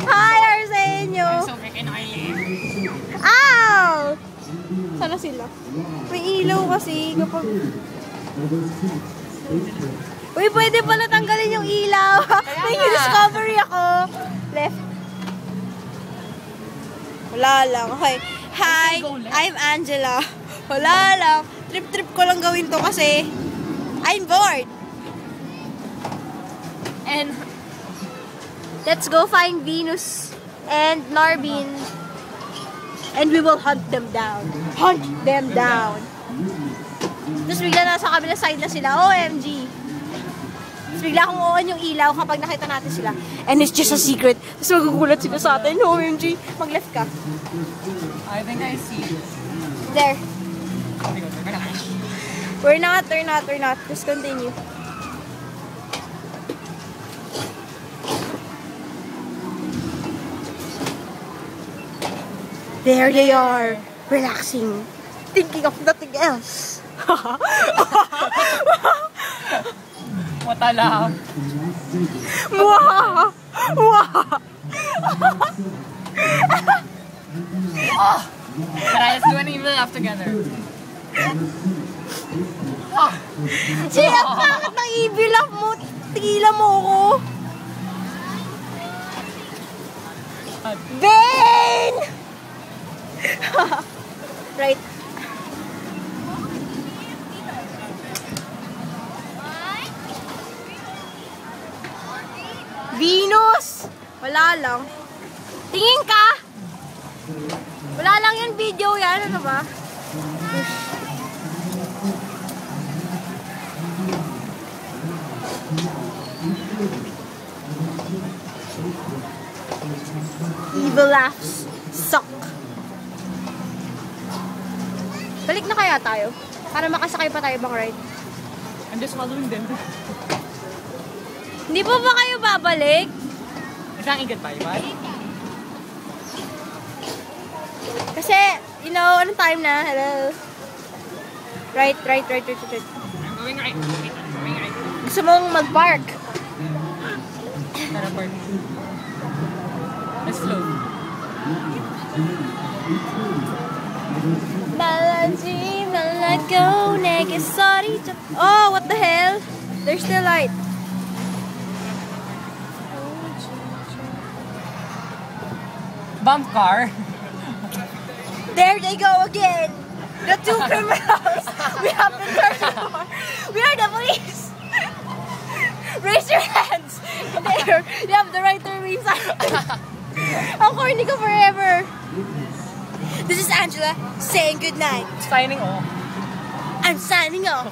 Hi, Arsenio! Ow! Sana sila? May ilaw kasi kapag... Uy, pwede pala tanggalin yung ilaw. May discovery ako. Left. Wala lang. Okay. Hi, I'm Angela. Wala lang. Trip-trip ko lang gawin to kasi I'm bored. And let's go find Venus and Narbin. And we will hunt them down. Hunt them down. Tapos bigla nasa kabila side na sila. OMG. Tapos bigla akong on yung ilaw kapag nakita natin sila. And it's just a secret. Tapos magugulat sila sa atin. OMG. Mag-left ka. I think I see. There. We're not. Just continue. There they are, relaxing, thinking of nothing else. Mata lang. Mwah! Mwah! Let's do an evil laugh together. Siya, bakit nang evil laugh mo? Tigilan mo ako. Bane! Right. Venus! Wala lang. Tingin ka! Wala lang yun, video yan. Ano ba? Evil laughs suck. Balik na kaya tayo? Para makasakay pa tayo bang ride? I'm just following them. Hindi pa ba kayo babalik? Isang ingat pa, iba? Kasi, you know, anong time na? Hello? Right. I'm going right. Gusto mong mag-park? Tara, park. Let's flow. Malaji, malago, nege, sorry. Oh, what the hell? There's still light. Bump car. There they go again. The two criminals. We have been searching for. We are the police. Raise your hands. There. You have the right to remain silent. Ang corny ko forever. This is Angela saying goodnight. Signing off. I'm signing off.